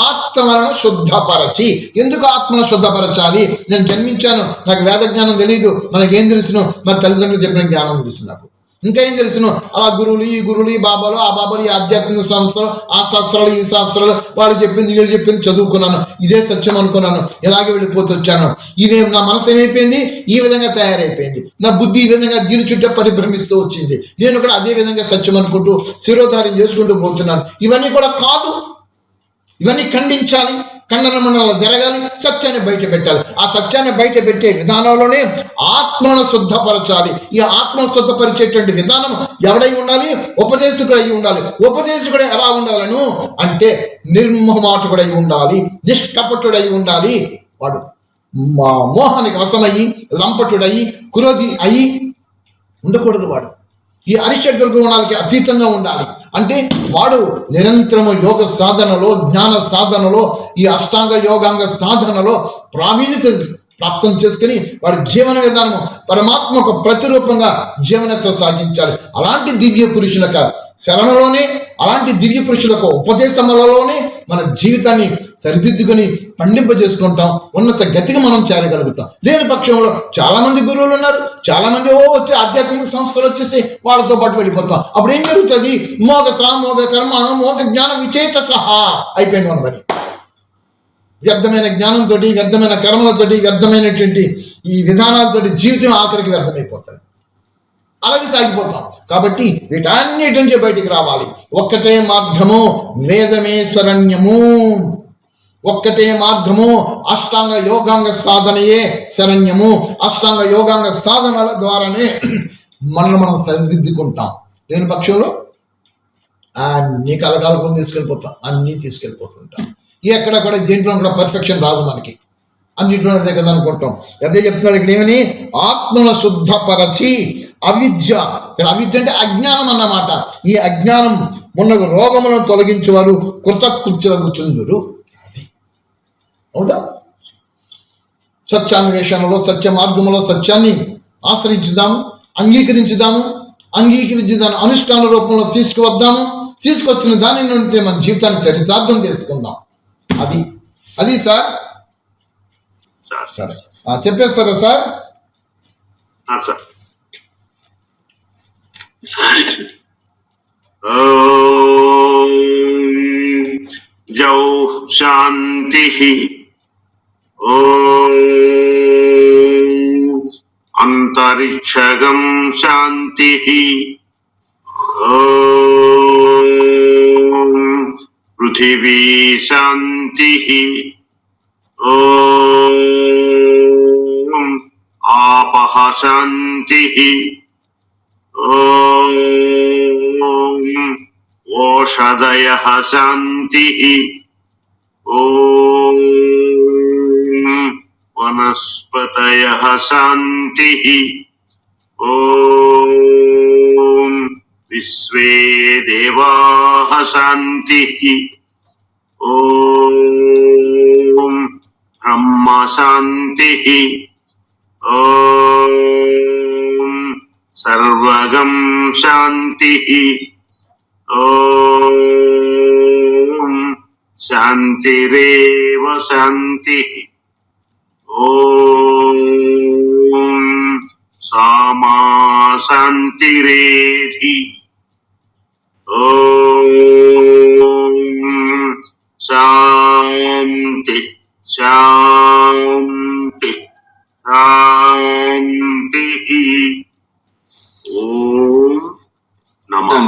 A: ఆత్మలను శుద్ధపరచి. ఎందుకు ఆత్మను శుద్ధపరచాలి? నేను జన్మించాను, నాకు వేద జ్ఞానం తెలియదు, మనకేం తెలుసును? మరి తల్లిదండ్రులు చెప్పిన జ్ఞానం తెలుసు, నాకు ఇంకా ఏం తెలుసును? అలా గురువులు ఈ బాబాలు ఆ బాబాలు, ఈ ఆధ్యాత్మిక సంస్థలు, ఆ శాస్త్రాలు ఈ శాస్త్రాలు, వాళ్ళు చెప్పింది వీళ్ళు చెప్పింది చదువుకున్నాను, ఇదే సత్యం అనుకున్నాను, ఇలాగే వెళ్ళిపోతూ వచ్చాను. ఇవే నా మనసు ఏమైపోయింది? ఈ విధంగా తయారైపోయింది. నా బుద్ధి ఈ విధంగా దీని చుట్టూ పరిభ్రమిస్తూ వచ్చింది. నేను కూడా అదే విధంగా సత్యం అనుకుంటూ శిరోధార్యం చేసుకుంటూ పోతున్నాను. ఇవన్నీ కూడా కాదు. ఇవన్నీ ఖండించాలి, ఖండన మండలం జరగాలి, సత్యాన్ని బయట పెట్టాలి. ఆ సత్యాన్ని బయట పెట్టే విధానంలోనే ఆత్మను శుద్ధపరచాలి. ఈ ఆత్మను శుద్ధపరిచేటువంటి విధానం ఎవడై ఉండాలి? ఉపదేశకుడై ఉండాలి. ఉపదేశకుడు ఎలా ఉండాలను అంటే నిర్మోహమాటకుడై ఉండాలి, నిష్కపటుడై ఉండాలి. వాడు మోహానికి వశమయ్యి లంపటుడయి క్రోధి అయి ఉండకూడదు. వాడు ఈ అరిషడ్ గుణాలకి అతీతంగా ఉండాలి. అంటే వాడు నిరంతరము యోగ సాధనలో, జ్ఞాన సాధనలో, ఈ అష్టాంగ యోగాంగ సాధనలో ప్రావీణ్యత ప్రాప్తం చేసుకుని వాడి జీవన విధానము పరమాత్మకు ప్రతిరూపంగా జీవనతో సాగించాలి. అలాంటి దివ్య పురుషుల శరణలోనే, అలాంటి దివ్య పురుషులకు ఉపదేశములలోనే మన జీవితాన్ని సరిదిద్దుకొని పండింపజేసుకుంటాం. ఉన్నత గతికి మనం చేరగలుగుతాం. లేని పక్షంలో చాలా మంది గురువులు ఉన్నారు, చాలా మంది వచ్చి ఆధ్యాత్మిక సంస్థలు వచ్చేసి వాళ్ళతో పాటు వెళ్ళిపోతాం. అప్పుడు ఏం జరుగుతుంది? మోగ సామోగ కర్మ మోగ జ్ఞానం విచేత సహా అయిపోయింది మన పని. వ్యర్థమైన జ్ఞానంతో, వ్యర్థమైన కర్మలతోటి, వ్యర్థమైనటువంటి ఈ విధానాలతోటి జీవితం ఆఖరికి వ్యర్థమైపోతుంది. అలాగే సాగిపోతాం. కాబట్టి వీటన్నిటి నుంచి బయటికి రావాలి. ఒక్కటే మార్గము, వేదమే శరణ్యము. ఒక్కటే మార్గము, అష్టాంగ యోగాంగ సాధనయే శరణ్యము. అష్టాంగ యోగాంగ సాధనల ద్వారానే మనం సరిదిద్దుకుంటాం. లేని పక్షంలో అన్ని కలగాలకుండా తీసుకెళ్ళిపోతుంటాం. ఎక్కడ కూడా దేంట్లో కూడా పర్ఫెక్షన్ రాదు మనకి. అన్నింటిలో అదే కదా అనుకుంటాం. అదే చెప్తున్నాడు ఇక్కడ ఏమని? ఆత్మను శుద్ధపరచి అవిద్య. ఇక్కడ అవిద్య అంటే అజ్ఞానం అన్నమాట. ఈ అజ్ఞానం మొన్న రోగములను తొలగించేవారు కృతకృత్యులకు చుందురు. అది అవుదా? సత్యాన్వేషణలో, సత్య మార్గంలో సత్యాన్ని ఆశ్రయించుదాము, అంగీకరించి దాన్ని అనుష్ఠాన రూపంలో తీసుకొచ్చిన దాని నుండి మన జీవితాన్ని చరితార్థం చేసుకుందాం. అది సార్. సరే చెప్పేస్తారా సార్?
B: జౌ శాంతి. అంతరిక్షగం శాంతి. పృథివీ శాంతి. ఆపః శాంతి. ఓషధయః శాంతి. వనస్పతయః శాంతి. విశ్వే దేవాః శాంతి. బ్రహ్మ శాంతి. సర్వగం శాంతి. శాంతిరేవ శాంతి. సామా శాంతిరేధి. శాంతి శాంతి శాంతి. ఓం నమః